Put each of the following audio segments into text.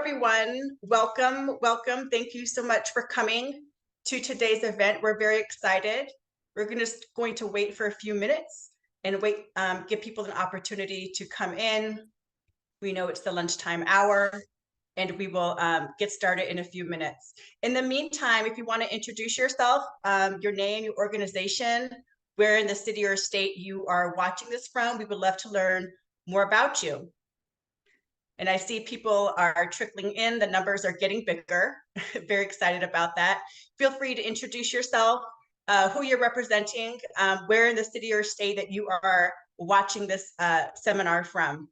everyone. Welcome, welcome. Thank you so much for coming to today's event. We're very excited. We're going to wait for a few minutes and give people an opportunity to come in. We know it's the lunchtime hour, and we will get started in a few minutes. In the meantime, if you want to introduce yourself, your name, your organization, where in the city or state you are watching this from, we would love to learn more about you. And I see people are trickling in. The numbers are getting bigger. Very excited about that. Feel free to introduce yourself, who you're representing, where in the city or state that you are watching this seminar from.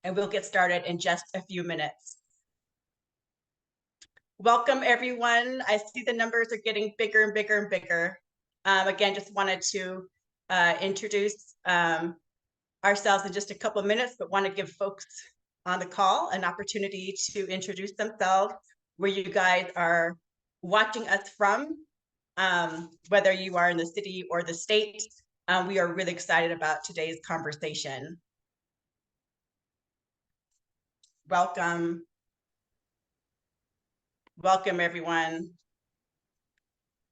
And we'll get started in just a few minutes. Welcome, everyone. I see the numbers are getting bigger and bigger and bigger. Again, just wanted to introduce ourselves in just a couple of minutes, but want to give folks on the call an opportunity to introduce themselves, where you guys are watching us from, whether you are in the city or the state. We are really excited about today's conversation. Welcome. Welcome, everyone.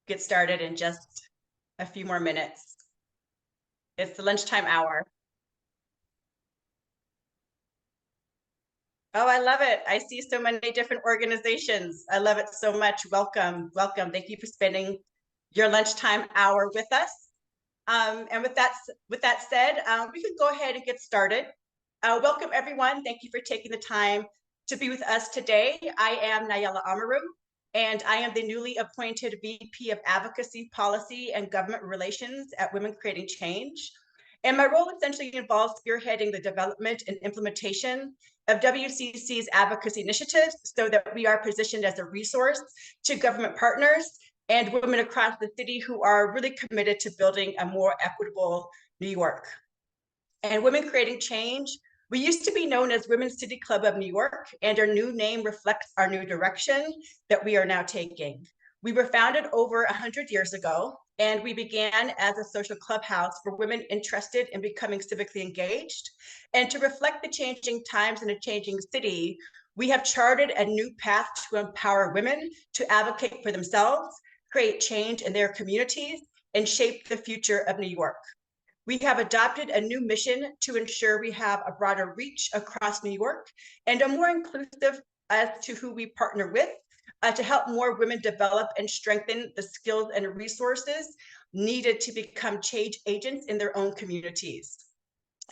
Get started in just a few more minutes. It's the lunchtime hour. Oh, I love it. I see so many different organizations. I love it so much. Welcome, welcome. Thank you for spending your lunchtime hour with us. And with that said, we can go ahead and get started. Welcome, everyone. Thank you for taking the time to be with us today. I am Nayela Amaru, and I am the newly appointed VP of Advocacy, Policy, and Government Relations at Women Creating Change. And my role essentially involves spearheading the development and implementation of WCC's advocacy initiatives so that we are positioned as a resource to government partners and women across the city who are really committed to building a more equitable New York. And Women Creating Change, we used to be known as Women's City Club of New York, and our new name reflects our new direction that we are now taking. We were founded over 100 years ago, and we began as a social clubhouse for women interested in becoming civically engaged. And to reflect the changing times in a changing city, we have charted a new path to empower women to advocate for themselves, create change in their communities, and shape the future of New York. We have adopted a new mission to ensure we have a broader reach across New York and are more inclusive as to who we partner with, to help more women develop and strengthen the skills and resources needed to become change agents in their own communities.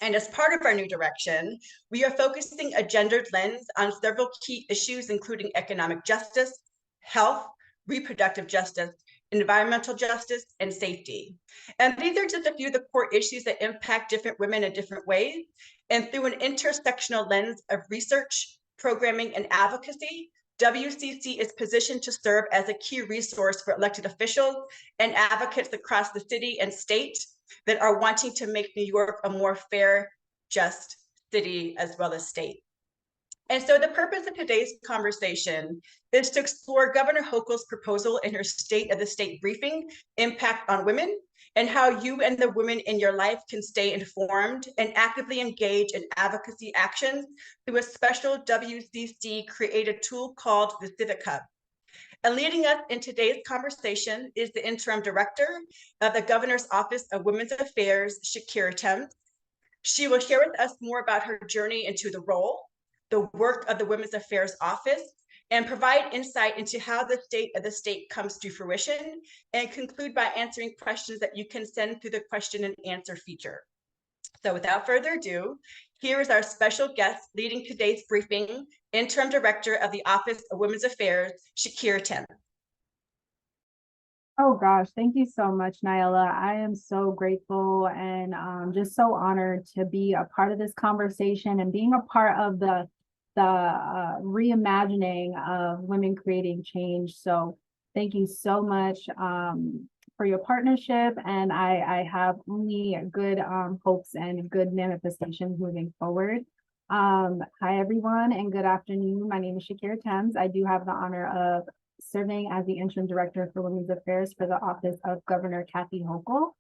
And as part of our new direction, we are focusing a gendered lens on several key issues, including economic justice, health, reproductive justice, environmental justice, and safety. And these are just a few of the core issues that impact different women in different ways. And through an intersectional lens of research, programming, and advocacy, WCC is positioned to serve as a key resource for elected officials and advocates across the city and state that are wanting to make New York a more fair, just city as well as state. And so the purpose of today's conversation is to explore Governor Hochul's proposal in her State of the State briefing, Impact on Women, and how you and the women in your life can stay informed and actively engage in advocacy actions through a special WCC created tool called the Civic Hub. And leading us in today's conversation is the Interim Director of the Governor's Office of Women's Affairs, Shakira Thames. She will share with us more about her journey into the role, the work of the Women's Affairs Office, and provide insight into how the State of the State comes to fruition, and conclude by answering questions that you can send through the question and answer feature. So without further ado, here is our special guest leading today's briefing, Interim Director of the Office of Women's Affairs, Shakira Thames. Oh gosh, thank you so much, Nayela. I am so grateful and just so honored to be a part of this conversation and being a part of the reimagining of Women Creating Change. So thank you so much for your partnership, and I have only good hopes and good manifestations moving forward. Hi everyone, and good afternoon. My name is Shakira Thames. I do have the honor of serving as the Interim Director for Women's Affairs for the Office of Governor Kathy Hochul.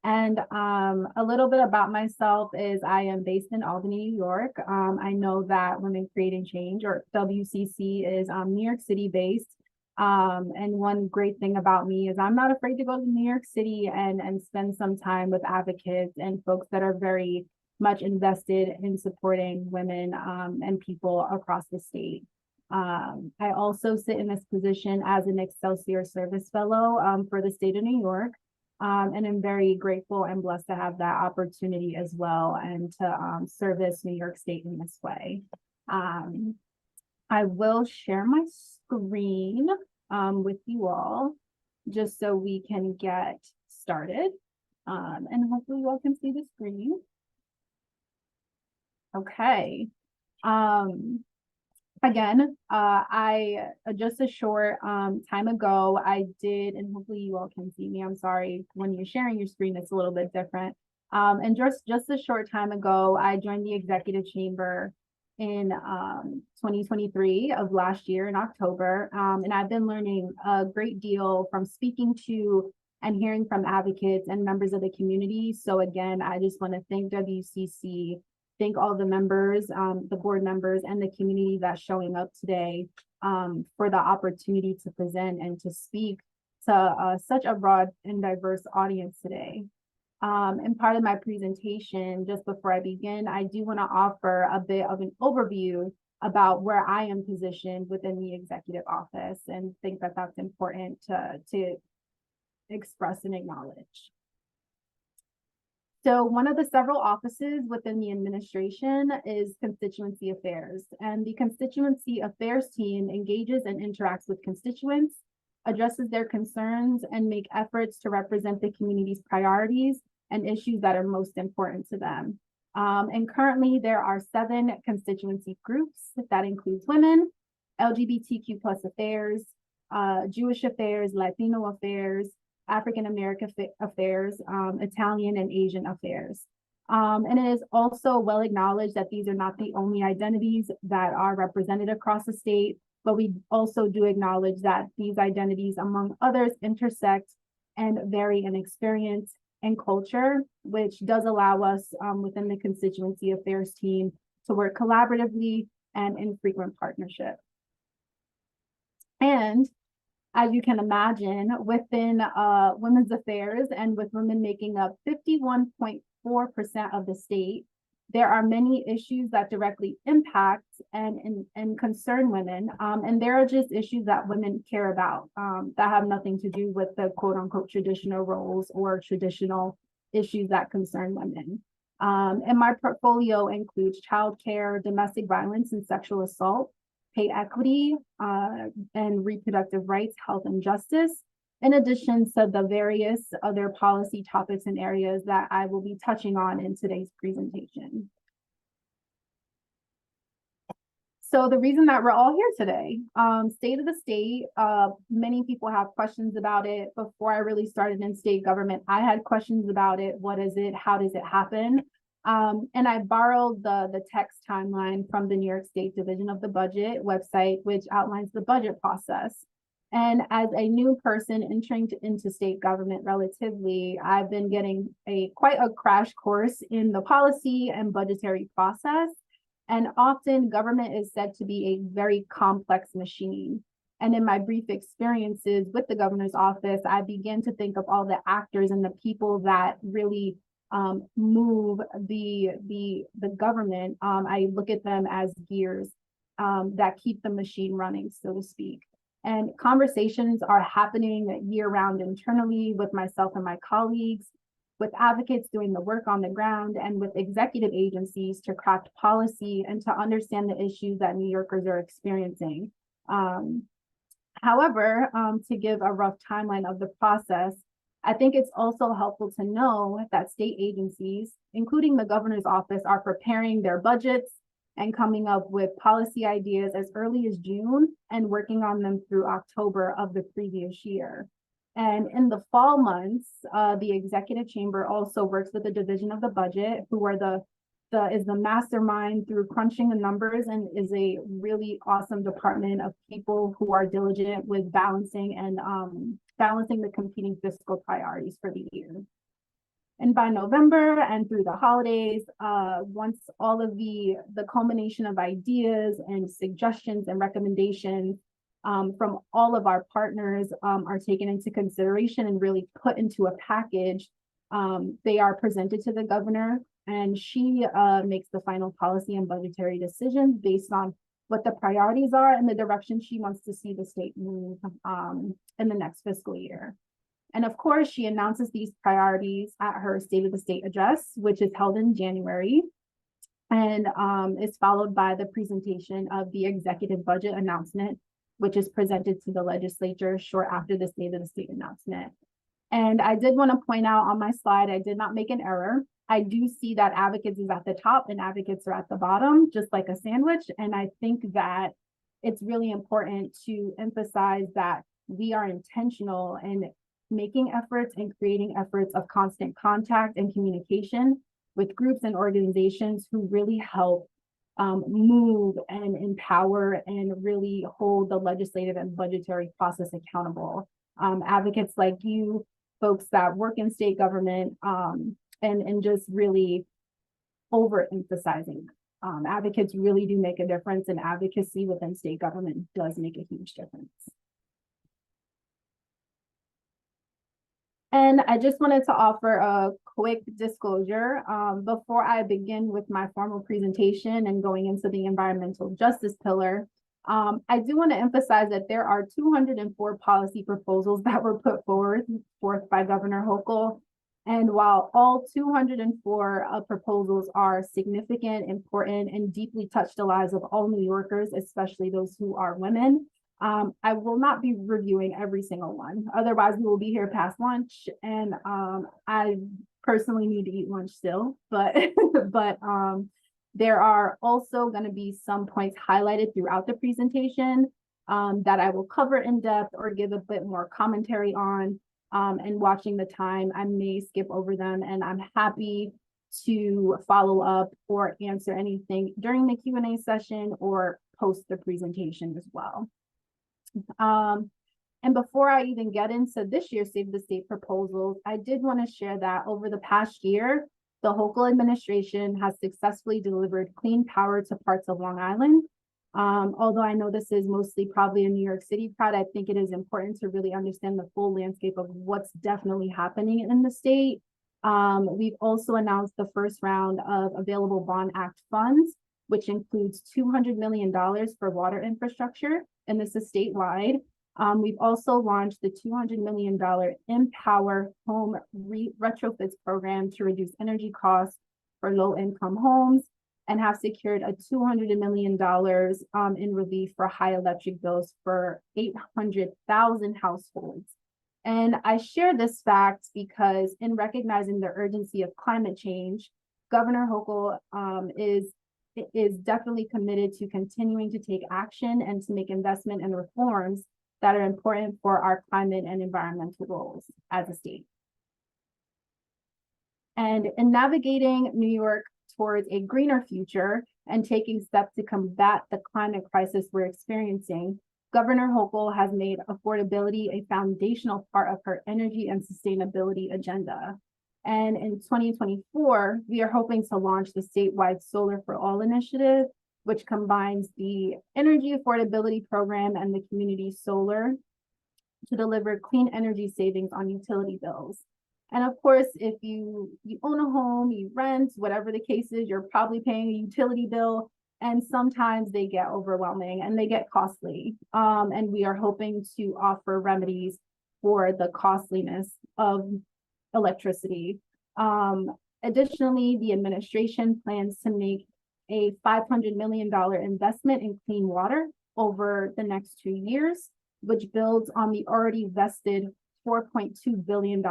And a little bit about myself is I am based in Albany, New York. I know that Women Creating Change, or WCC, is New York City based. And one great thing about me is I'm not afraid to go to New York City and spend some time with advocates and folks that are very much invested in supporting women and people across the state. I also sit in this position as an Excelsior Service Fellow for the state of New York. And I'm very grateful and blessed to have that opportunity as well, and to service New York State in this way. I will share my screen with you all just so we can get started. And hopefully you all can see the screen. Okay. Again, I just a short time ago, I did, and hopefully you all can see me. I'm sorry, when you're sharing your screen, it's a little bit different. And just a short time ago, I joined the executive chamber in 2023 of last year in October. And I've been learning a great deal from speaking to and hearing from advocates and members of the community. So again, I just want to thank WCC, thank all the members, the board members, and the community that's showing up today for the opportunity to present and to speak to such a broad and diverse audience today. And part of my presentation, just before I begin, I do want to offer a bit of an overview about where I am positioned within the executive office, and think that that's important to express and acknowledge. So one of the several offices within the administration is Constituency Affairs, and the Constituency Affairs team engages and interacts with constituents, addresses their concerns, and make efforts to represent the community's priorities and issues that are most important to them. And currently there are 7 constituency groups that includes women, LGBTQ+ affairs, Jewish affairs, Latino affairs, African American affairs, Italian and Asian affairs. And it is also well acknowledged that these are not the only identities that are represented across the state, but we also do acknowledge that these identities, among others, intersect and vary in experience and culture, which does allow us within the constituency affairs team to work collaboratively and in frequent partnership. And as you can imagine, within women's affairs, and with women making up 51.4% of the state, there are many issues that directly impact and concern women. And there are just issues that women care about that have nothing to do with the quote unquote traditional roles or traditional issues that concern women. And my portfolio includes childcare, domestic violence and sexual assault, pay equity, and reproductive rights, health and justice, in addition to the various other policy topics and areas that I will be touching on in today's presentation. So the reason that we're all here today, state of the state, many people have questions about it. Before I really started in state government, I had questions about it. What is it? How does it happen? And I borrowed the text timeline from the New York State Division of the Budget website, which outlines the budget process. And as a new person entering into state government relatively, I've been getting quite a crash course in the policy and budgetary process. And often government is said to be a very complex machine. And in my brief experiences with the governor's office, I began to think of all the actors and the people that really move the government. I look at them as gears that keep the machine running, so to speak. And conversations are happening year-round internally with myself and my colleagues, with advocates doing the work on the ground, and with executive agencies to craft policy and to understand the issues that New Yorkers are experiencing. However, to give a rough timeline of the process, I think it's also helpful to know that state agencies, including the governor's office, are preparing their budgets and coming up with policy ideas as early as June and working on them through October of the previous year. And in the fall months, the executive chamber also works with the division of the budget, who are is the mastermind through crunching the numbers, and is a really awesome department of people who are diligent with balancing the competing fiscal priorities for the year. And by November and through the holidays, once all of the culmination of ideas and suggestions and recommendations from all of our partners are taken into consideration and really put into a package, they are presented to the governor, and she makes the final policy and budgetary decisions based on what the priorities are and the direction she wants to see the state move in the next fiscal year. And of course, she announces these priorities at her State of the State address, which is held in January, and is followed by the presentation of the executive budget announcement, which is presented to the legislature short after the State of the State announcement. And I did want to point out on my slide, I did not make an error. I do see that advocates is at the top and advocates are at the bottom, just like a sandwich. And I think that it's really important to emphasize that we are intentional in making efforts and creating efforts of constant contact and communication with groups and organizations who really help move and empower and really hold the legislative and budgetary process accountable. Advocates like you, folks that work in state government, and just really overemphasizing. Advocates really do make a difference, and advocacy within state government does make a huge difference. And I just wanted to offer a quick disclosure before I begin with my formal presentation and going into the environmental justice pillar. I do want to emphasize that there are 204 policy proposals that were put forth by Governor Hochul. And while all 204 proposals are significant, important, and deeply touch the lives of all New Yorkers, especially those who are women, I will not be reviewing every single one. Otherwise, we will be here past lunch, and I personally need to eat lunch still. But there are also going to be some points highlighted throughout the presentation that I will cover in depth or give a bit more commentary on. And watching the time, I may skip over them, and I'm happy to follow up or answer anything during the Q&A session or post the presentation as well. And before I even get into this year's State of the State proposals, I did want to share that over the past year, the Hochul administration has successfully delivered clean power to parts of Long Island. Although I know this is mostly probably a New York City crowd, I think it is important to really understand the full landscape of what's definitely happening in the state. We've also announced the first round of available Bond Act funds, which includes $200 million for water infrastructure, and this is statewide. We've also launched the $200 million Empower Home Retrofits program to reduce energy costs for low-income homes, and have secured a $200 million in relief for high electric bills for 800,000 households. And I share this fact because in recognizing the urgency of climate change, Governor Hochul is definitely committed to continuing to take action and to make investment and reforms that are important for our climate and environmental goals as a state. And in navigating New York towards a greener future and taking steps to combat the climate crisis we're experiencing, Governor Hochul has made affordability a foundational part of her energy and sustainability agenda. And in 2024, we are hoping to launch the statewide Solar for All initiative, which combines the energy affordability program and the community solar to deliver clean energy savings on utility bills. And of course, if you own a home, you rent, whatever the case is, you're probably paying a utility bill, and sometimes they get overwhelming and they get costly. And we are hoping to offer remedies for the costliness of electricity. Additionally, the administration plans to make a $500 million investment in clean water over the next 2 years, which builds on the already vested $4.2 billion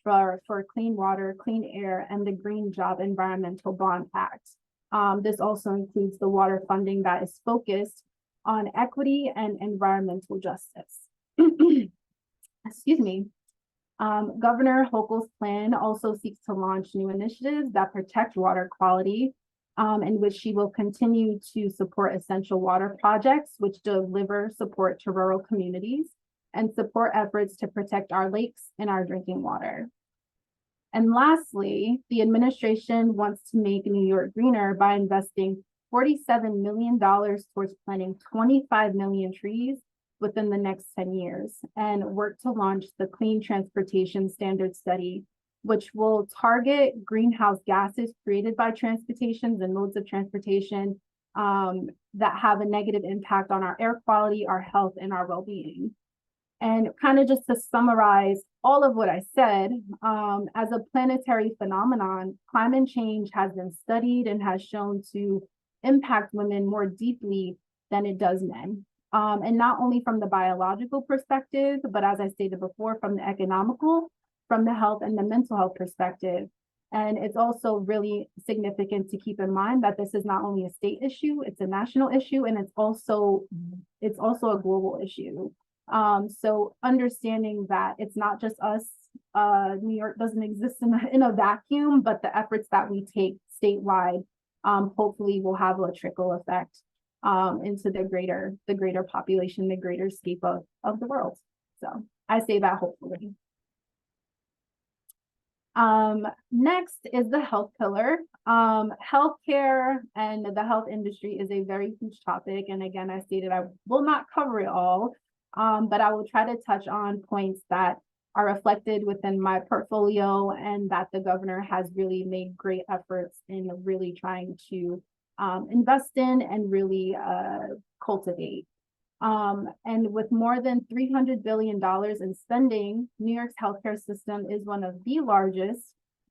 for clean water, clean air, and the Green Job Environmental Bond Act. This also includes the water funding that is focused on equity and environmental justice. Excuse me. Governor Hochul's plan also seeks to launch new initiatives that protect water quality, in which she will continue to support essential water projects, which deliver support to rural communities and support efforts to protect our lakes and our drinking water. And lastly, the administration wants to make New York greener by investing $47 million towards planting 25 million trees within the next 10 years and work to launch the Clean Transportation Standard Study, which will target greenhouse gases created by transportations and modes of transportation that have a negative impact on our air quality, our health, and our well-being. And kind of just to summarize all of what I said, as a planetary phenomenon, climate change has been studied and has shown to impact women more deeply than it does men. And not only from the biological perspective, but as I stated before, from the economical, from the health and the mental health perspective. And it's also really significant to keep in mind that this is not only a state issue, it's a national issue, and it's also a global issue. So understanding that it's not just us, New York doesn't exist in a vacuum, but the efforts that we take statewide, hopefully will have a trickle effect into the greater population, the greater scape of the world. So I say that hopefully. Next is the health pillar. Healthcare and the health industry is a very huge topic. And again, I stated I will not cover it all, but I will try to touch on points that are reflected within my portfolio and that the governor has really made great efforts in really trying to invest in and really cultivate. And with more than $300 billion in spending, New York's healthcare system is one of the largest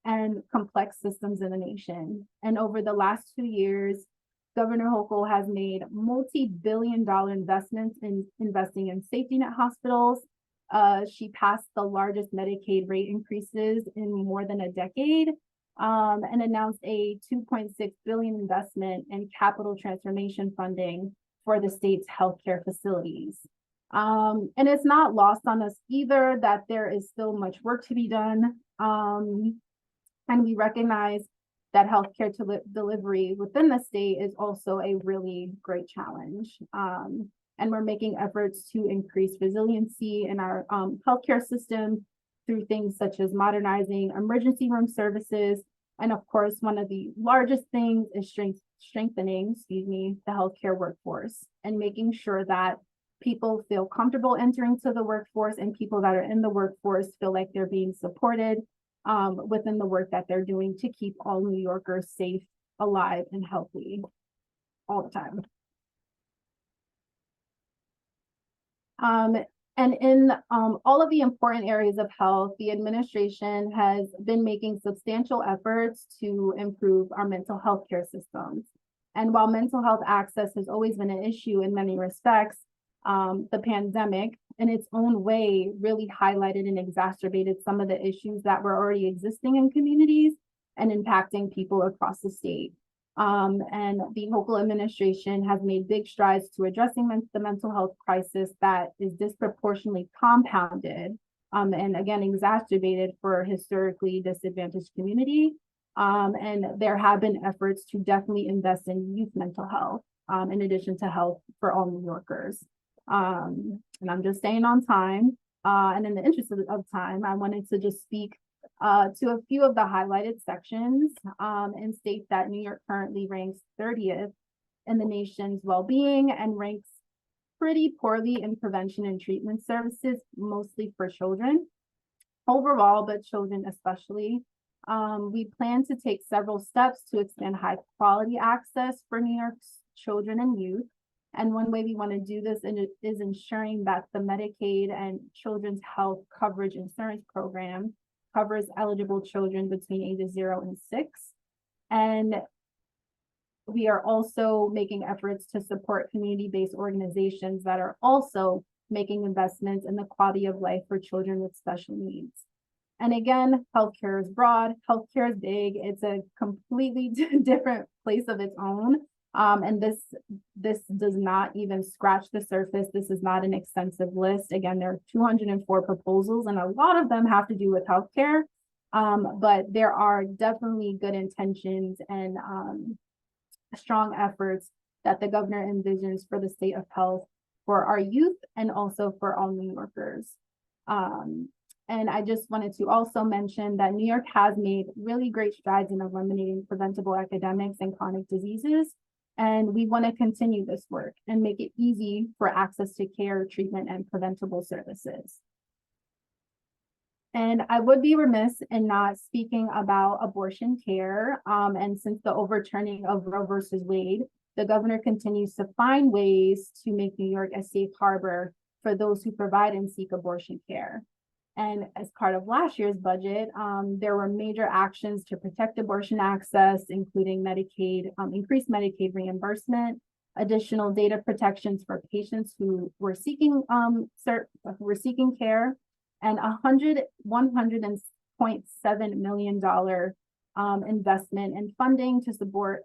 and complex systems in the nation. And over the last 2 years, Governor Hochul has made multi-billion-dollar investments in investing in safety net hospitals. She passed the largest Medicaid rate increases in more than a decade, and announced a $2.6 billion investment in capital transformation funding for the state's healthcare facilities. And it's not lost on us either that there is still much work to be done. And we recognize that healthcare delivery within the state is also a really great challenge. And we're making efforts to increase resiliency in our healthcare system through things such as modernizing emergency room services. And of course, one of the largest things is strengthening, the healthcare workforce and making sure that people feel comfortable entering to the workforce and people that are in the workforce feel like they're being supported within the work that they're doing to keep all New Yorkers safe, alive, and healthy all the time. And in all of the important areas of health, the administration has been making substantial efforts to improve our mental health care systems. And while mental health access has always been an issue in many respects, the pandemic in its own way really highlighted and exacerbated some of the issues that were already existing in communities and impacting people across the state. And the Hochul administration has made big strides to addressing the mental health crisis that is disproportionately compounded and again exacerbated for historically disadvantaged community. And there have been efforts to definitely invest in youth mental health in addition to health for all New Yorkers. And I'm just staying on time. And in the interest of time, I wanted to just speak to a few of the highlighted sections and state that New York currently ranks 30th in the nation's well-being and ranks pretty poorly in prevention and treatment services, mostly for children overall, but children especially. We plan to take several steps to expand high quality access for New York's children and youth. And one way we want to do this is ensuring that the Medicaid and Children's Health Coverage Insurance Program covers eligible children between ages 0 and 6. And we are also making efforts to support community-based organizations that are also making investments in the quality of life for children with special needs. And again, healthcare is broad, healthcare is big, it's a completely different place of its own. And this does not even scratch the surface. This is not an extensive list. Again, there are 204 proposals, and a lot of them have to do with healthcare. But there are definitely good intentions and strong efforts that the governor envisions for the state of health for our youth and also for all New Yorkers. And I just wanted to also mention that New York has made really great strides in eliminating preventable epidemics and chronic diseases. And we want to continue this work and make it easy for access to care, treatment, and preventable services. And I would be remiss in not speaking about abortion care. And since the overturning of Roe versus Wade, the governor continues to find ways to make New York a safe harbor for those who provide and seek abortion care. And as part of last year's budget, there were major actions to protect abortion access, including Medicaid, increased Medicaid reimbursement, additional data protections for patients who were seeking care, and $100.7 million investment in funding to support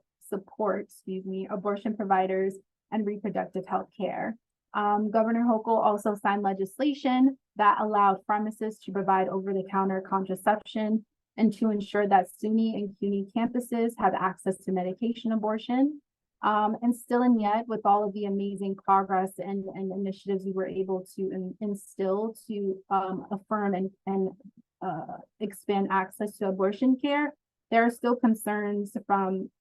abortion providers and reproductive health care. Governor Hochul also signed legislation that allowed pharmacists to provide over-the-counter contraception and to ensure that SUNY and CUNY campuses have access to medication abortion. And still and yet, with all of the amazing progress and initiatives we were able to instill to affirm and expand access to abortion care, there are still concerns from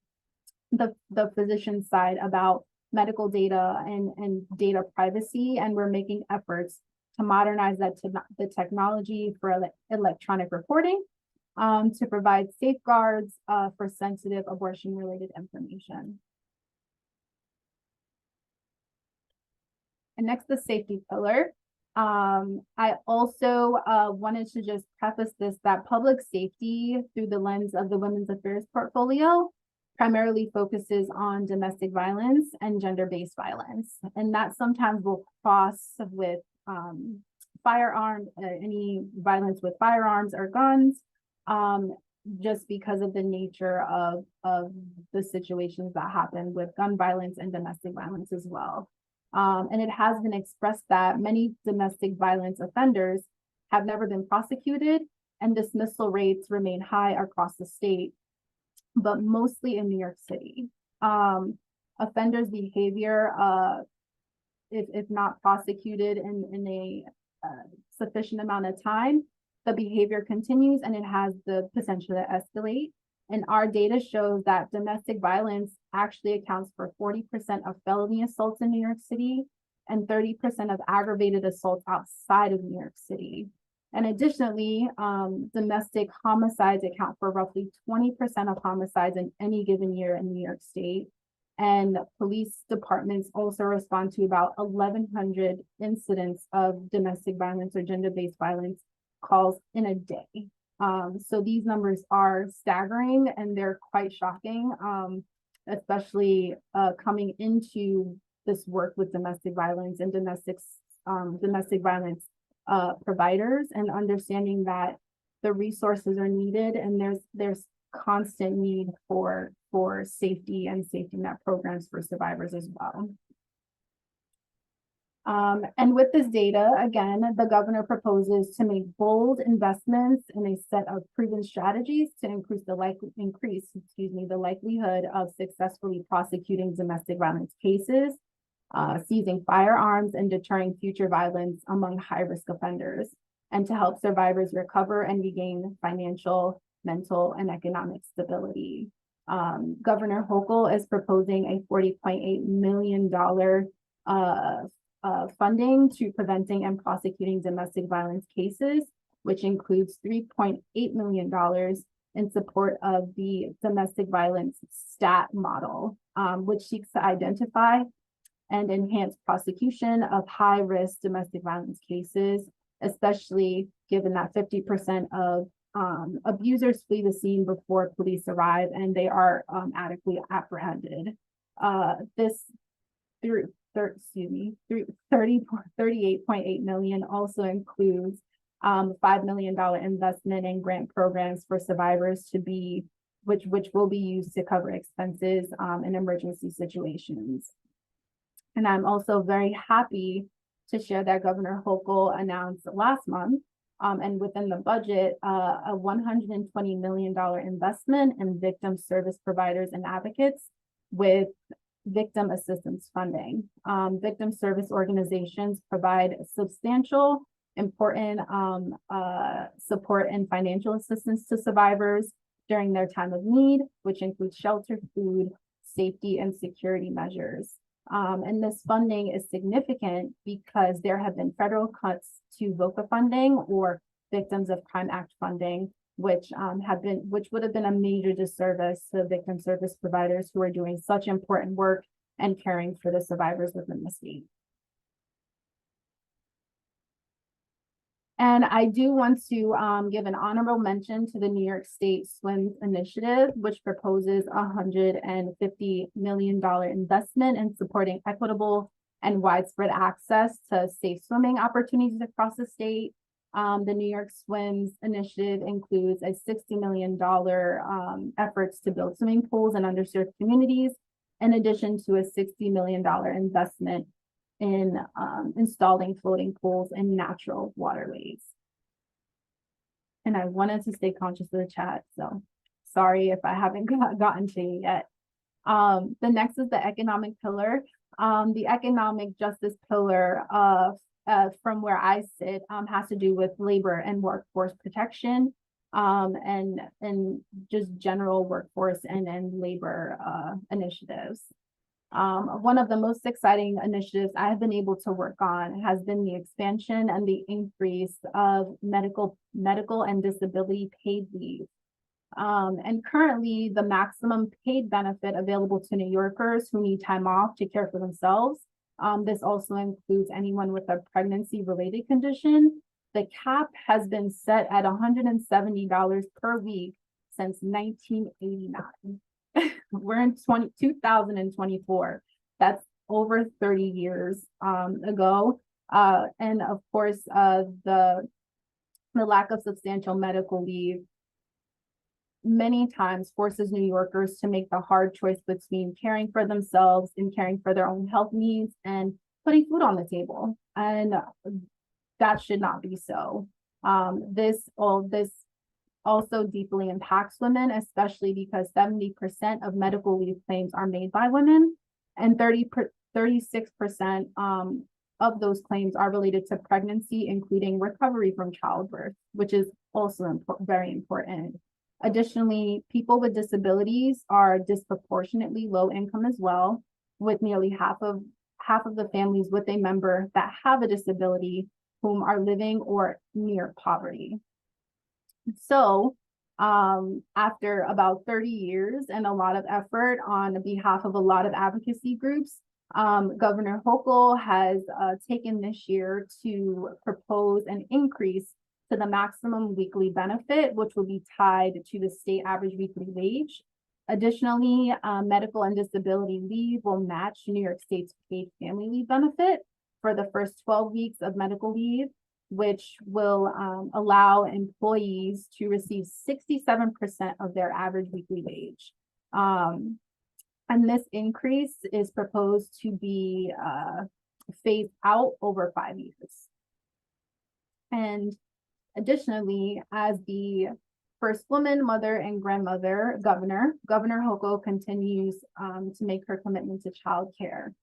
the physician side about medical data and data privacy, and we're making efforts to modernize the technology for electronic reporting to provide safeguards for sensitive abortion-related information. And next, the safety pillar. I also wanted to just preface this, that public safety through the lens of the Women's Affairs portfolio primarily focuses on domestic violence and gender-based violence. And that sometimes will cross with firearms, any violence with firearms or guns, just because of the nature of the situations that happen with gun violence and domestic violence as well. And it has been expressed that many domestic violence offenders have never been prosecuted, and dismissal rates remain high across the state, but mostly in New York City. Offenders' behavior, if not prosecuted in a sufficient amount of time, the behavior continues and it has the potential to escalate. And our data shows that domestic violence actually accounts for 40% of felony assaults in New York City and 30% of aggravated assaults outside of New York City. And additionally, domestic homicides account for roughly 20% of homicides in any given year in New York State. And police departments also respond to about 1,100 incidents of domestic violence or gender-based violence calls in a day. So these numbers are staggering and they're quite shocking, especially coming into this work with domestic violence and domestic violence providers, and understanding that the resources are needed and there's constant need for safety and safety net programs for survivors as well. And with this data, again, the governor proposes to make bold investments in a set of proven strategies to increase the likelihood of successfully prosecuting domestic violence cases, seizing firearms, and deterring future violence among high-risk offenders, and to help survivors recover and regain financial, mental, and economic stability. Governor Hochul is proposing a $40.8 million funding to preventing and prosecuting domestic violence cases, which includes $3.8 million in support of the domestic violence STAT model, which seeks to identify and enhance prosecution of high-risk domestic violence cases, especially given that 50% of abusers flee the scene before police arrive and they are adequately apprehended. This $38.8 million also includes $5 million investment in grant programs for survivors which will be used to cover expenses in emergency situations. And I'm also very happy to share that Governor Hochul announced last month and within the budget, a $120 million investment in victim service providers and advocates with victim assistance funding. Victim service organizations provide substantial important support and financial assistance to survivors during their time of need, which includes shelter, food, safety, and security measures. And this funding is significant because there have been federal cuts to VOCA funding or Victims of Crime Act funding, which would have been a major disservice to victim service providers who are doing such important work and caring for the survivors within the state. And I do want to give an honorable mention to the New York State Swims Initiative, which proposes a $150 million investment in supporting equitable and widespread access to safe swimming opportunities across the state. The New York Swims Initiative includes a $60 million efforts to build swimming pools in underserved communities, in addition to a $60 million investment in installing floating pools in natural waterways. And I wanted to stay conscious of the chat, so sorry if I haven't gotten to you yet. The next is the economic pillar. The economic justice pillar from where I sit has to do with labor and workforce protection and just general workforce and labor initiatives. One of the most exciting initiatives I have been able to work on has been the expansion and the increase of medical and disability paid leave. And currently, the maximum paid benefit available to New Yorkers who need time off to care for themselves. This also includes anyone with a pregnancy-related condition. The cap has been set at $170 per week since 1989. We're in 2024. That's over 30 years ago. And of course, the lack of substantial medical leave many times forces New Yorkers to make the hard choice between caring for themselves and caring for their own health needs and putting food on the table. And that should not be so. This also deeply impacts women, especially because 70% of medical leave claims are made by women, and 36% of those claims are related to pregnancy, including recovery from childbirth, which is also very important. Additionally, people with disabilities are disproportionately low income as well, with nearly half of the families with a member that have a disability whom are living or near poverty. So after about 30 years and a lot of effort on behalf of a lot of advocacy groups, Governor Hochul has taken this year to propose an increase to the maximum weekly benefit, which will be tied to the state average weekly wage. Additionally, medical and disability leave will match New York State's paid family leave benefit for the first 12 weeks of medical leave, which will allow employees to receive 67% of their average weekly wage. And this increase is proposed to be phased out over 5 years. And additionally, as the first woman, mother, and grandmother Governor Hochul continues to make her commitment to childcare.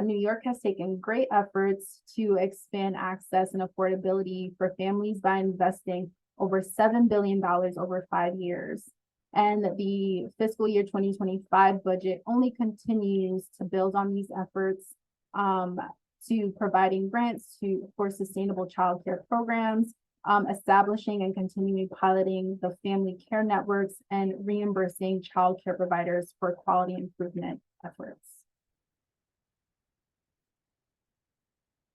New York has taken great efforts to expand access and affordability for families by investing over $7 billion over 5 years. And the fiscal year 2025 budget only continues to build on these efforts to providing grants for sustainable childcare programs, establishing and continuing piloting the family care networks, and reimbursing childcare providers for quality improvement efforts.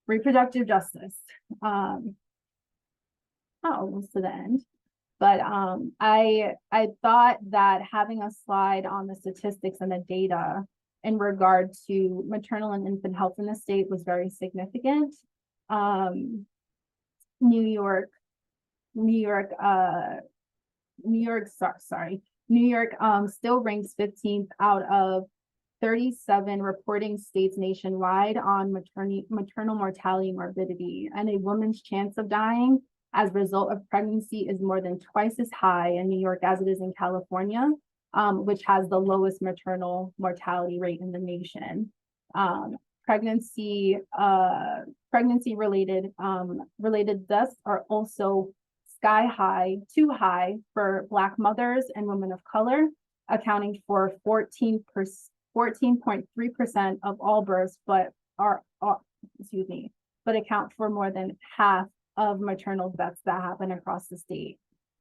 Reproductive justice. Almost to the end. But I thought that having a slide on the statistics and the data in regard to maternal and infant health in the state was very significant. New York still ranks 15th out of 37 reporting states nationwide on maternal mortality and morbidity, and a woman's chance of dying as a result of pregnancy is more than twice as high in New York as it is in California, which has the lowest maternal mortality rate in the nation. Pregnancy pregnancy related deaths are also sky high, too high for Black mothers and women of color, accounting for 14.3% of all births, but account for more than half of maternal deaths that happen across the state.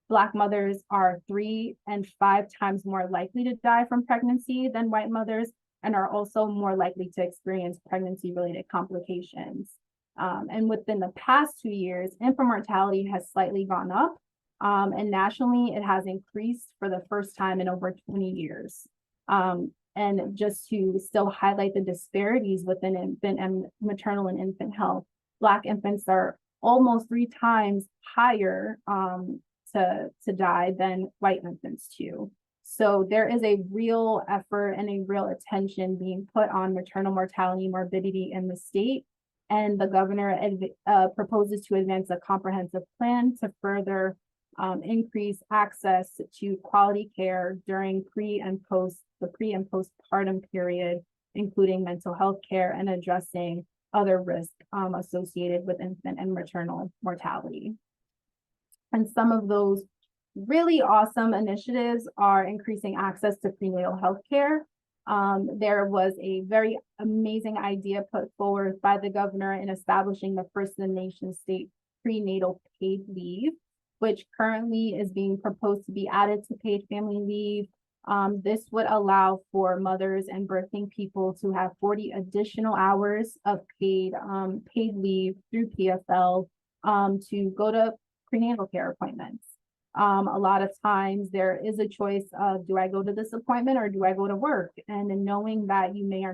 Black mothers are 3 and 5 times more likely to die from pregnancy than white mothers, and are also more likely to experience pregnancy-related complications. And within the past 2 years, infant mortality has slightly gone up, and nationally it has increased for the first time in over 20 years. And just to still highlight the disparities within infant and maternal and infant health, Black infants are almost 3 times higher to die than white infants too. So there is a real effort and a real attention being put on maternal mortality morbidity in the state. And the governor proposes to advance a comprehensive plan to further increase access to quality care during the pre and postpartum period, including mental health care and addressing other risks associated with infant and maternal mortality. And some of those really awesome initiatives are increasing access to prenatal health care. There was a very amazing idea put forward by the governor in establishing the first in the nation state prenatal paid leave, which currently is being proposed to be added to paid family leave. This would allow for mothers and birthing people to have 40 additional hours of paid leave through PFL to go to prenatal care appointments. A lot of times there is a choice of, do I go to this appointment or do I go to work? And in knowing that you may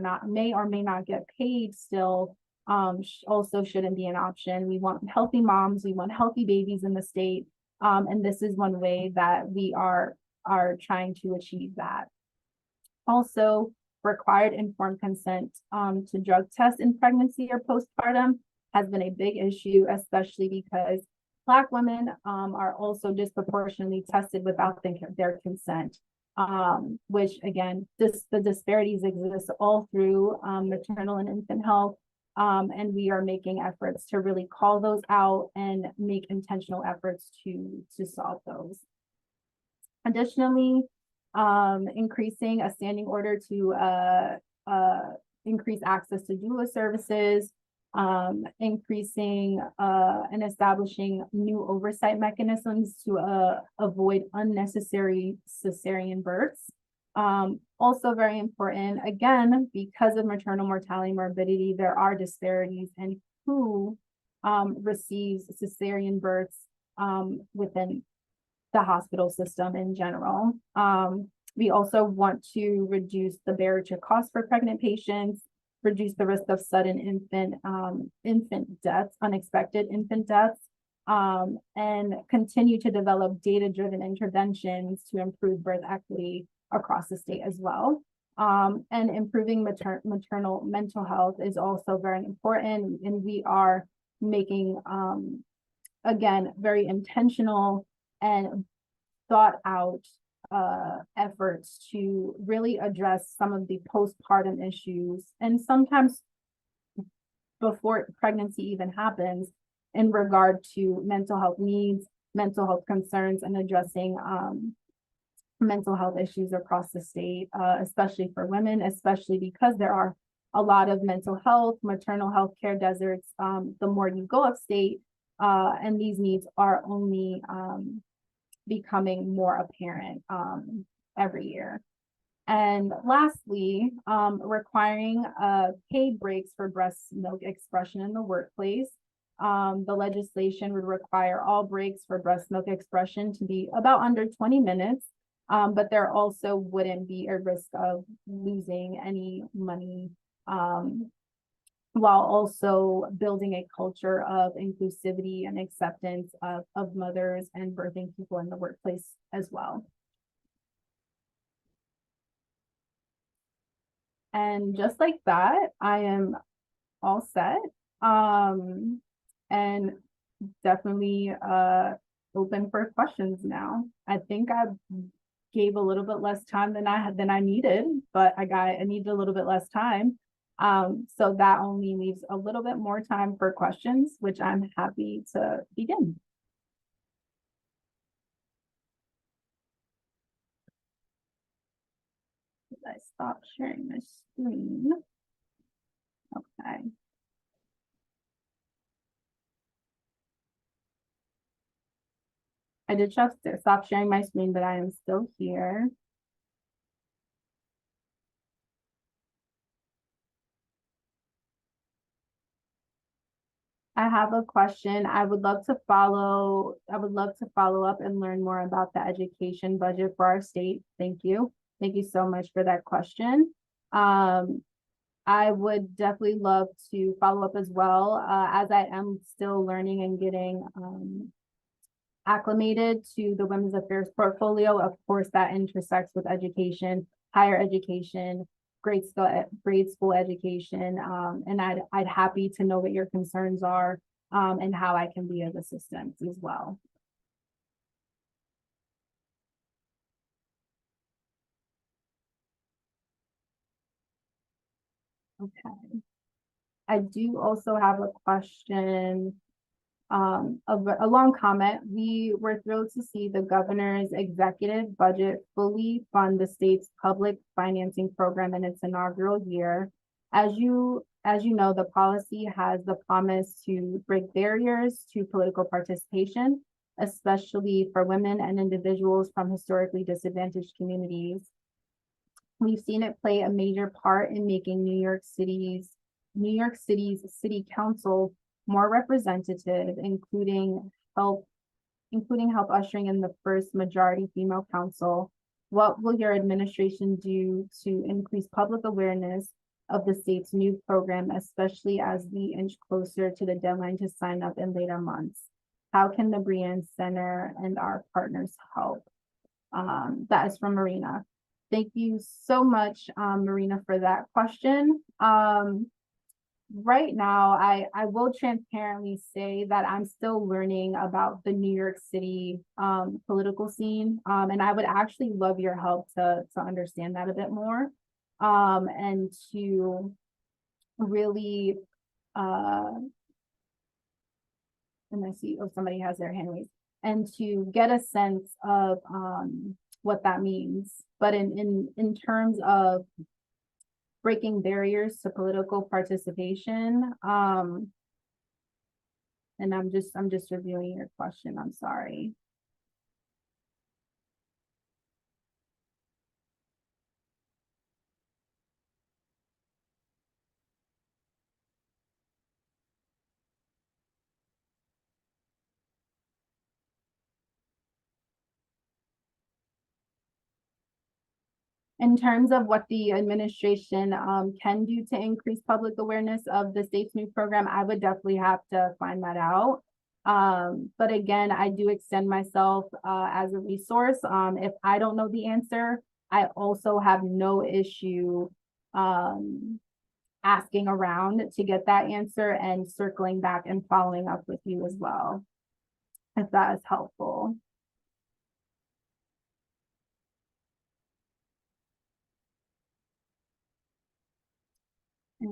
or may not get paid still also shouldn't be an option. We want healthy moms, we want healthy babies in the state. And this is one way that we are trying to achieve that. Also, required informed consent to drug tests in pregnancy or postpartum has been a big issue, especially because Black women are also disproportionately tested without their consent, which again, the disparities exist all through maternal and infant health. And we are making efforts to really call those out and make intentional efforts to solve those. Additionally, increasing a standing order to increase access to doula services, increasing and establishing new oversight mechanisms to avoid unnecessary cesarean births. Also very important, again, because of maternal mortality and morbidity, there are disparities in who receives cesarean births within the hospital system in general. We also want to reduce the barrier to cost for pregnant patients, reduce the risk of sudden infant deaths, unexpected infant deaths, and continue to develop data-driven interventions to improve birth equity across the state as well. And improving maternal mental health is also very important, and we are making, again, very intentional and thought out efforts to really address some of the postpartum issues, and sometimes before pregnancy even happens, in regard to mental health needs, mental health concerns, and addressing mental health issues across the state, especially for women, especially because there are a lot of mental health, maternal health care deserts the more you go upstate, and these needs are only becoming more apparent every year. And lastly, requiring paid breaks for breast milk expression in the workplace. The legislation would require all breaks for breast milk expression to be about under 20 minutes, but there also wouldn't be a risk of losing any money, while also building a culture of inclusivity and acceptance of mothers and birthing people in the workplace as well. And just like that, I am all set, and definitely open for questions now. I think I gave a little bit less time than I needed, but I needed a little bit less time. So that only leaves a little bit more time for questions, which I'm happy to begin. Did I stop sharing my screen? Okay. I did just stop sharing my screen, but I am still here. I have a question. I would love to follow up and learn more about the education budget for our state. Thank you. Thank you so much for that question. I would definitely love to follow up as well, as I am still learning and getting acclimated to the women's affairs portfolio. Of course, that intersects with education, higher education, grade school education. And I'd happy to know what your concerns are, and how I can be of assistance as well. Okay. I do also have a question, a long comment. We were thrilled to see the governor's executive budget fully fund the state's public financing program in its inaugural year. As you know, the policy has the promise to break barriers to political participation, especially for women and individuals from historically disadvantaged communities. We've seen it play a major part in making New York City's city council more representative, including help ushering in the first majority female council. What will your administration do to increase public awareness of the state's new program, especially as we inch closer to the deadline to sign up in later months? How can the Brienne Center and our partners help? That is from Marina. Thank you so much, Marina, for that question. Right now, I will transparently say that I'm still learning about the New York City political scene, and I would actually love your help to understand that a bit more, and to really and I see, oh, somebody has their hand raised, and to get a sense of what that means. But in terms of breaking barriers to political participation, and I'm just reviewing your question, I'm sorry. In terms of what the administration can do to increase public awareness of the state's new program, I would definitely have to find that out. But again, I do extend myself as a resource. If I don't know the answer, I also have no issue asking around to get that answer and circling back and following up with you as well, if that is helpful. Okay.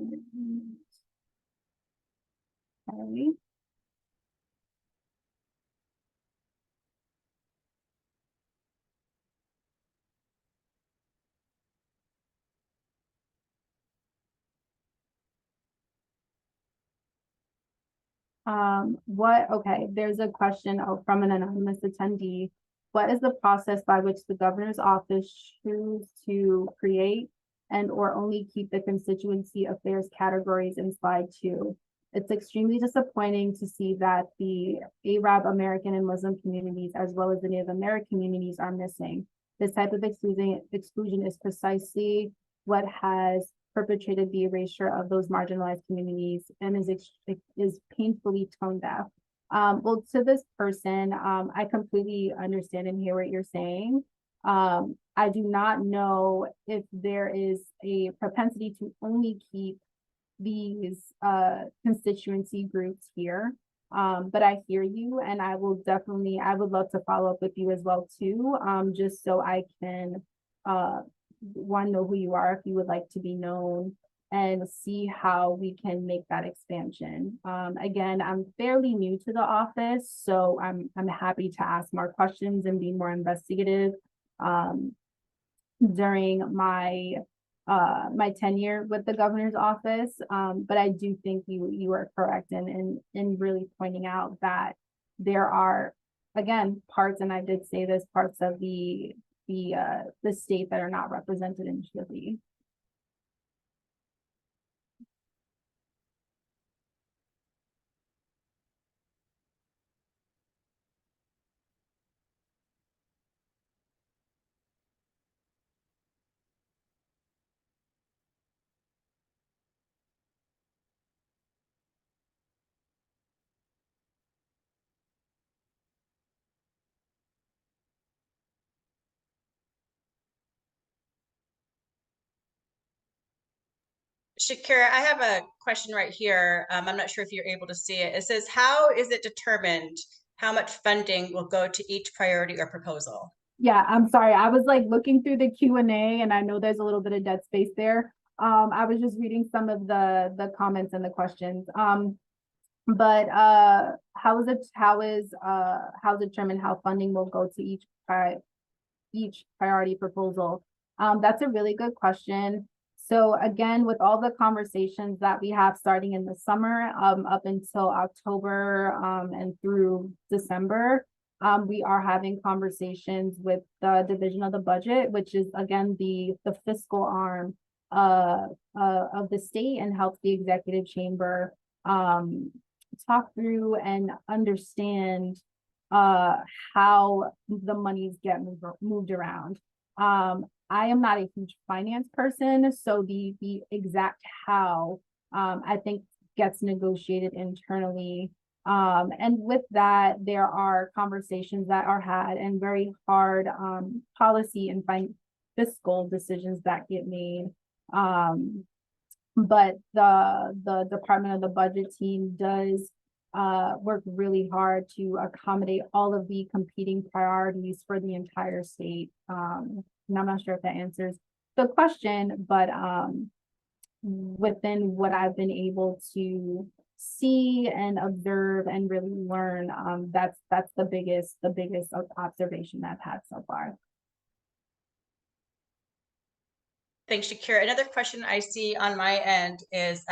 Okay, there's a question from an anonymous attendee. What is the process by which the governor's office chooses to create and or only keep the constituency affairs categories in slide 2? It's extremely disappointing to see that the Arab American and Muslim communities, as well as the Native American communities, are missing. This type of exclusion is precisely what has perpetrated the erasure of those marginalized communities and is painfully tone deaf. Well, to this person, I completely understand and hear what you're saying. I do not know if there is a propensity to only keep these constituency groups here. But I hear you, and I would love to follow up with you as well too, just so I can one, know who you are if you would like to be known, and see how we can make that expansion. Again, I'm fairly new to the office, so I'm happy to ask more questions and be more investigative during my tenure with the governor's office. But I do think you are correct in really pointing out that there are, again, parts, and I did say this, parts of the state that are not represented and should be. Shakira, I have a question right here. I'm not sure if you're able to see it. It says, how is it determined how much funding will go to each priority or proposal? Yeah, I'm sorry. I was like looking through the Q&A and I know there's a little bit of dead space there. I was just reading some of the comments and the questions. But how determined how funding will go to each priority proposal? That's a really good question. So again, with all the conversations that we have starting in the summer, up until October, and through December, we are having conversations with the division of the budget, which is again the fiscal arm of the state, and helps the executive chamber talk through and understand how the monies get moved around. I am not a huge finance person, so the exact how I think gets negotiated internally. And with that, there are conversations that are had and very hard policy and fiscal decisions that get made. But the Department of the Budget team does work really hard to accommodate all of the competing priorities for the entire state. And I'm not sure if that answers the question, but within what I've been able to see and observe and really learn, that's the biggest observation I've had so far. Thanks, Shakira. Another question I see on my end is,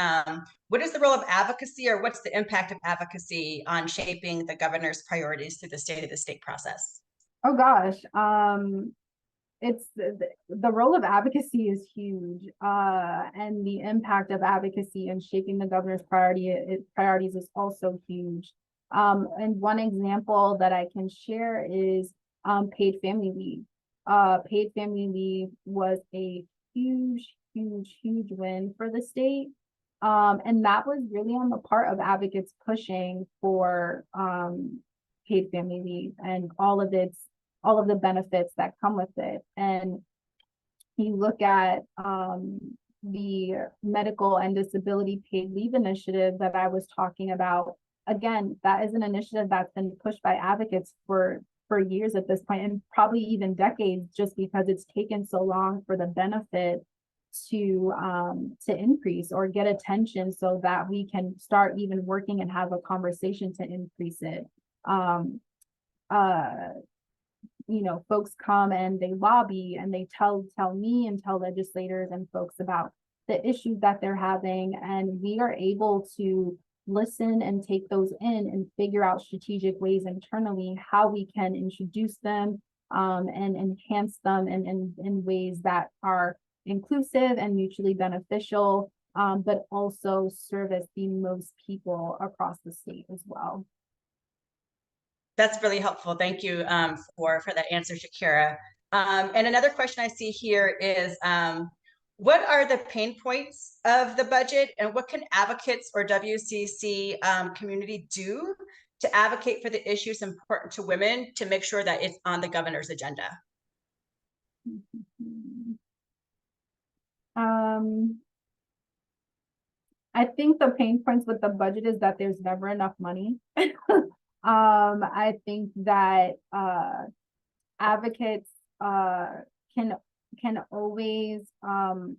what is the role of advocacy, or what's the impact of advocacy on shaping the governor's priorities through the state of the state process? Oh gosh, it's the role of advocacy is huge, and the impact of advocacy in shaping the governor's priorities is also huge. And one example that I can share is paid family leave. Paid family leave was a huge win for the state. And that was really on the part of advocates pushing for paid family leave and all of the benefits that come with it. And you look at the medical and disability paid leave initiative that I was talking about. Again, that is an initiative that's been pushed by advocates for years at this point, and probably even decades, just because it's taken so long for the benefit to increase or get attention, so that we can start even working and have a conversation to increase it. You know, folks come and they lobby and they tell me and tell legislators and folks about the issues that they're having, and we are able to listen and take those in and figure out strategic ways internally how we can introduce them and enhance them in ways that are inclusive and mutually beneficial, but also service the most people across the state as well. That's really helpful. Thank you for that answer, Shakira. And another question I see here is, what are the pain points of the budget, and what can advocates or WCC community do to advocate for the issues important to women to make sure that it's on the governor's agenda? I think the pain points with the budget is that there's never enough money. I think that advocates can can always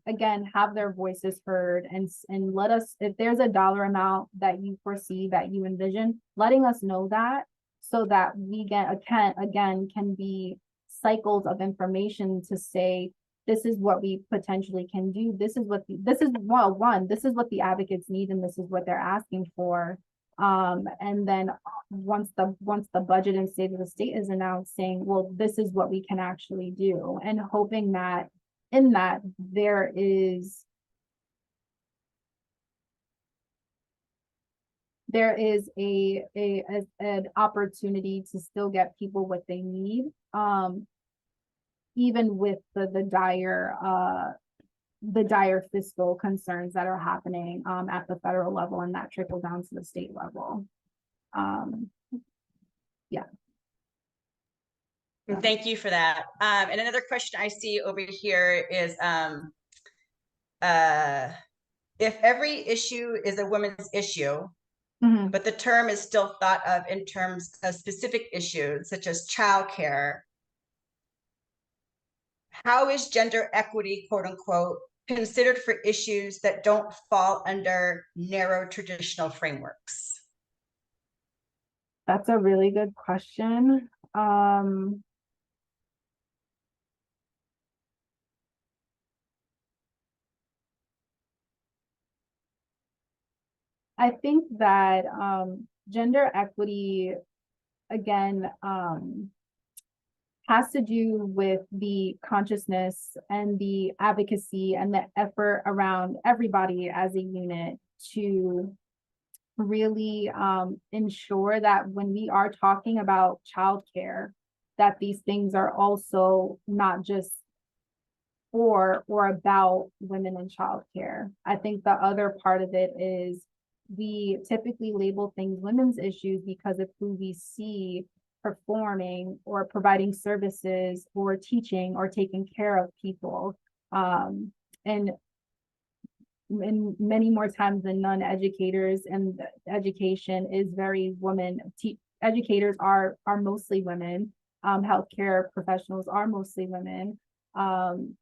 again have their voices heard, and let us, if there's a dollar amount that you foresee, that you envision, letting us know that, so that we can be cycles of information to say, this is what we potentially can do, this is what this is what the advocates need, and this is what they're asking for. And then once the budget and state of the state is announced, saying, well, this is what we can actually do, and hoping that in that there is an opportunity to still get people what they need, even with the dire fiscal concerns that are happening at the federal level, and that trickle down to the state level. Yeah. Thank you for that. And another question I see over here is, if every issue is a woman's issue, but the term is still thought of in terms of specific issues such as childcare, how is gender equity, quote unquote, considered for issues that don't fall under narrow traditional frameworks? That's a really good question. I think that gender equity, again, has to do with the consciousness and the advocacy and the effort around everybody as a unit to really ensure that when we are talking about childcare, that these things are also not just for or about women in childcare. I think the other part of it is we typically label things women's issues because of who we see performing or providing services or teaching or taking care of people. And many more times than none, educators and education is very women. Educators are mostly women. Healthcare professionals are mostly women. And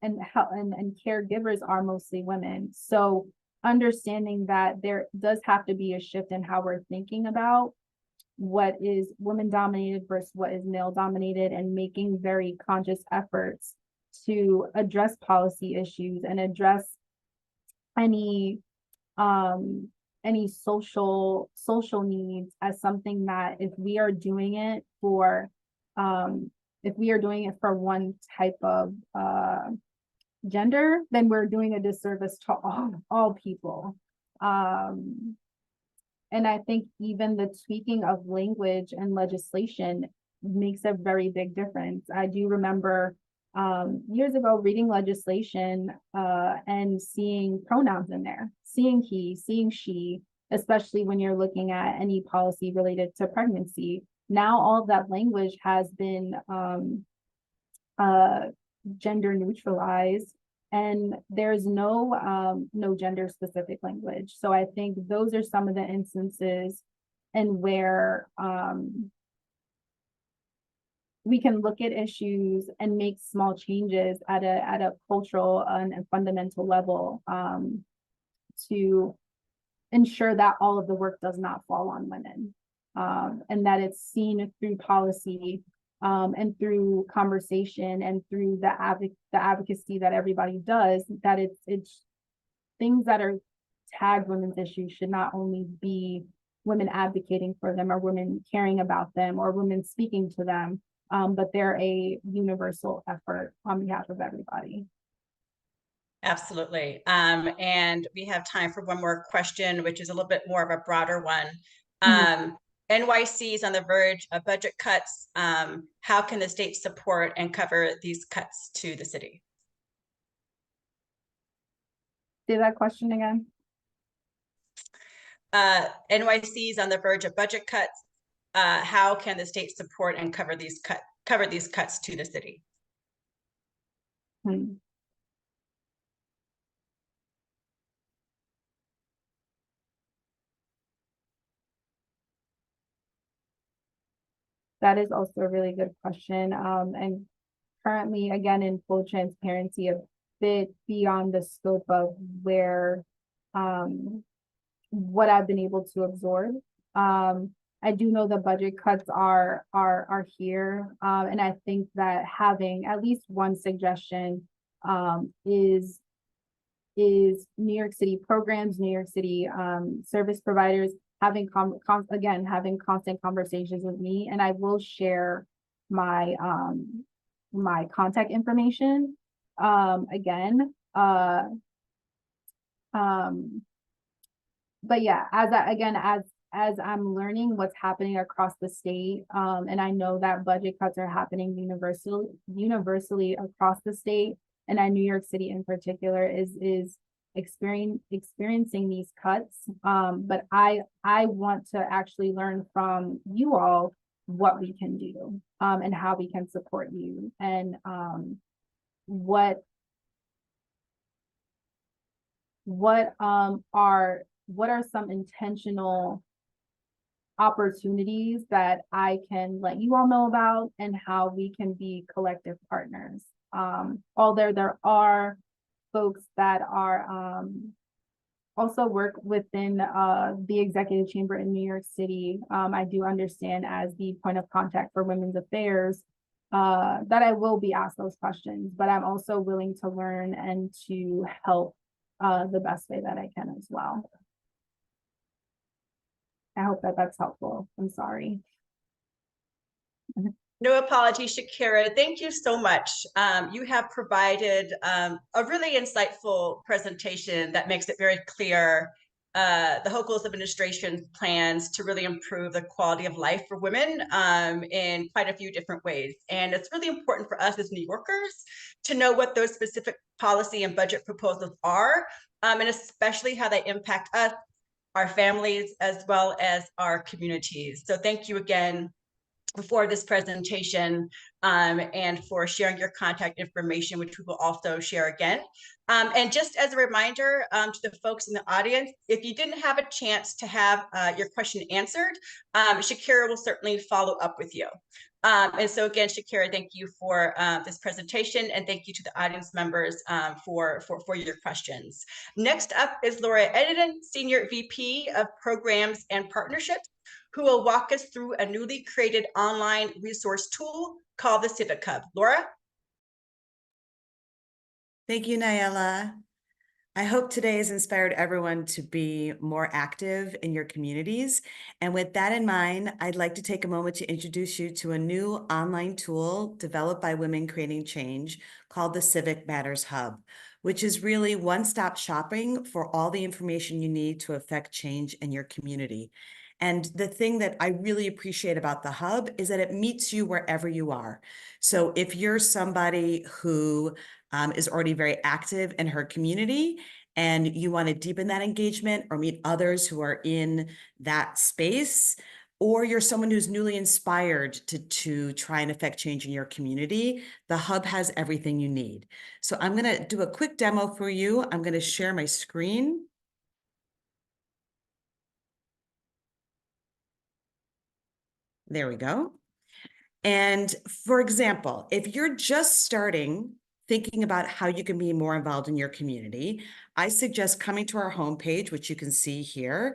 caregivers are mostly women. So understanding that there does have to be a shift in how we're thinking about what is women dominated versus what is male dominated, and making very conscious efforts to address policy issues and address any social needs as something that if we are doing it for one type of gender, then we're doing a disservice to all people. And I think even the tweaking of language and legislation makes a very big difference. I do remember years ago reading legislation and seeing pronouns in there, seeing he, seeing she, especially when you're looking at any policy related to pregnancy. Now all of that language has been gender neutralized, and there's no gender specific language. So I think those are some of the instances and where we can look at issues and make small changes at a cultural and a fundamental level to ensure that all of the work does not fall on women, and that it's seen through policy and through conversation and through the advocacy that everybody does, that it's things that are tagged women's issues should not only be women advocating for them or women caring about them or women speaking to them, but they're a universal effort on behalf of everybody. Absolutely. And we have time for one more question, which is a little bit more of a broader one. NYC is on the verge of budget cuts. How can the state support and cover these cuts to the city? Say that question again. NYC is on the verge of budget cuts. How can the state support and cover these cuts to the city? That is also a really good question. And currently, again, in full transparency, a bit beyond the scope of where what I've been able to absorb. I do know the budget cuts are here, and I think that having at least one suggestion is New York City programs, New York City service providers having having constant conversations with me, and I will share my my contact information again. But yeah, as I'm learning what's happening across the state, and I know that budget cuts are happening universally across the state, and New York City in particular is experiencing these cuts. But I want to actually learn from you all what we can do, and how we can support you, and what are some intentional opportunities that I can let you all know about, and how we can be collective partners. Although there are folks that are also work within the executive chamber in New York City. I do understand as the point of contact for women's affairs that I will be asked those questions, but I'm also willing to learn and to help the best way that I can as well. I hope that that's helpful. I'm sorry. No apology, Shakira. Thank you so much. You have provided a really insightful presentation that makes it very clear the Hochul's administration plans to really improve the quality of life for women in quite a few different ways. And it's really important for us as New Yorkers to know what those specific policy and budget proposals are, and especially how they impact us, our families, as well as our communities. So thank you again for this presentation, and for sharing your contact information, which we will also share again. And just as a reminder to the folks in the audience, if you didn't have a chance to have your question answered, Shakira will certainly follow up with you. And so again, Shakira, thank you for this presentation, and thank you to the audience members for your questions. Next up is Laura Edidin, Senior VP of Programs and Partnerships, who will walk us through a newly created online resource tool called the Civic Hub. Laura? Thank you, Nayela. I hope today has inspired everyone to be more active in your communities. And with that in mind, I'd like to take a moment to introduce you to a new online tool developed by Women Creating Change called the Civic Matters Hub, which is really one-stop shopping for all the information you need to affect change in your community. And the thing that I really appreciate about the hub is that it meets you wherever you are. So if you're somebody who is already very active in her community and you want to deepen that engagement or meet others who are in that space, or you're someone who's newly inspired to try and affect change in your community, the hub has everything you need. So I'm going to do a quick demo for you. I'm going to share my screen. There we go. And for example, if you're just starting thinking about how you can be more involved in your community, I suggest coming to our homepage, which you can see here,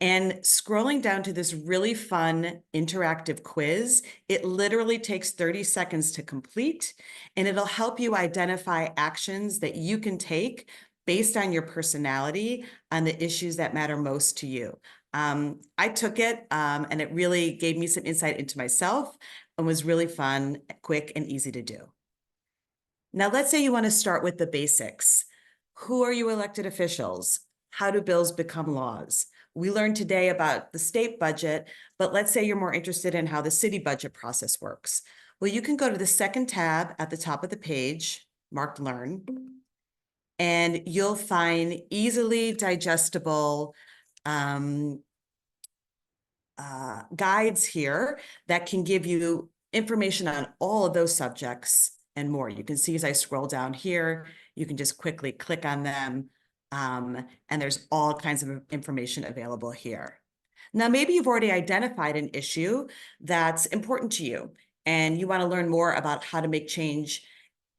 and scrolling down to this really fun interactive quiz. It literally takes 30 seconds to complete, and it'll help you identify actions that you can take based on your personality on the issues that matter most to you. I took it, and it really gave me some insight into myself and was really fun, quick, and easy to do. Now, let's say you want to start with the basics. Who are you elected officials? How do bills become laws? We learned today about the state budget, but let's say you're more interested in how the city budget process works. Well, you can go to the second tab at the top of the page, marked Learn, and you'll find easily digestible guides here that can give you information on all of those subjects and more. You can see as I scroll down here, you can just quickly click on them, and there's all kinds of information available here. Now, maybe you've already identified an issue that's important to you, and you want to learn more about how to make change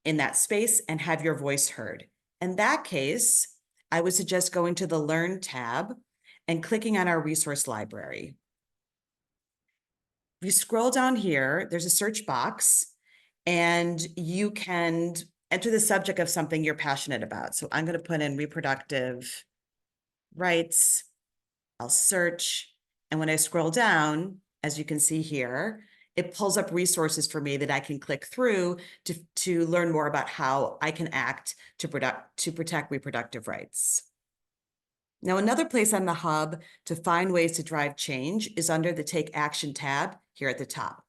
in that space and have your voice heard. In that case, I would suggest going to the Learn tab and clicking on our resource library. If you scroll down here, there's a search box, and you can enter the subject of something you're passionate about. So I'm going to put in reproductive rights. I'll search. And when I scroll down, as you can see here, it pulls up resources for me that I can click through to learn more about how I can act to protect reproductive rights. Now, another place on the hub to find ways to drive change is under the Take Action tab here at the top.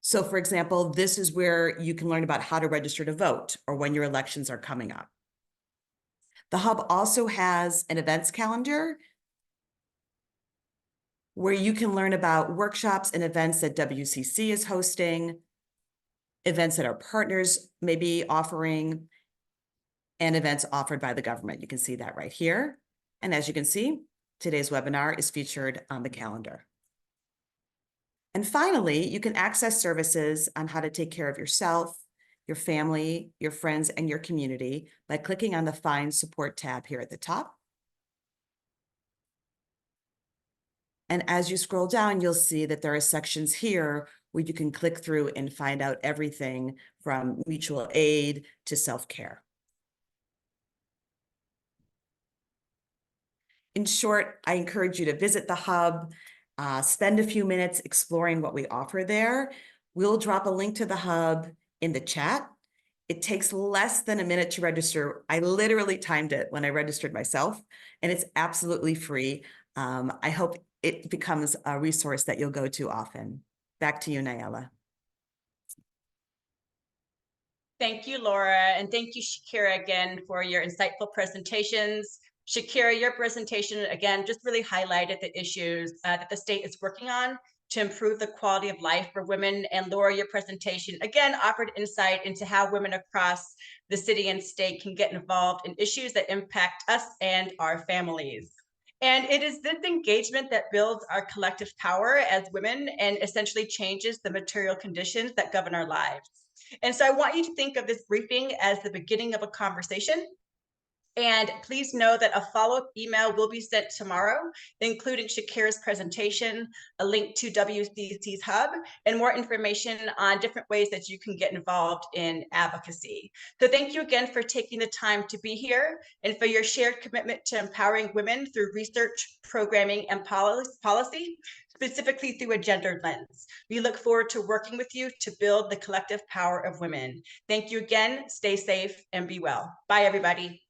So for example, this is where you can learn about how to register to vote or when your elections are coming up. The hub also has an events calendar where you can learn about workshops and events that WCC is hosting, events that our partners may be offering, and events offered by the government. You can see that right here. And as you can see, today's webinar is featured on the calendar. And finally, you can access services on how to take care of yourself, your family, your friends, and your community by clicking on the Find Support tab here at the top. And as you scroll down, you'll see that there are sections here where you can click through and find out everything from mutual aid to self-care. In short, I encourage you to visit the hub, spend a few minutes exploring what we offer there. We'll drop a link to the hub in the chat. It takes less than a minute to register. I literally timed it when I registered myself, and it's absolutely free. I hope it becomes a resource that you'll go to often. Back to you, Nayela. Thank you, Laura, and thank you, Shakira, again, for your insightful presentations. Shakira, your presentation, again, just really highlighted the issues that the state is working on to improve the quality of life for women. And Laura, your presentation, again, offered insight into how women across the city and state can get involved in issues that impact us and our families. And it is this engagement that builds our collective power as women and essentially changes the material conditions that govern our lives. And so I want you to think of this briefing as the beginning of a conversation. And please know that a follow-up email will be sent tomorrow, including Shakira's presentation, a link to WCC's hub, and more information on different ways that you can get involved in advocacy. So thank you again for taking the time to be here and for your shared commitment to empowering women through research, programming, and policy, specifically through a gendered lens. We look forward to working with you to build the collective power of women. Thank you again, stay safe, and be well. Bye, everybody.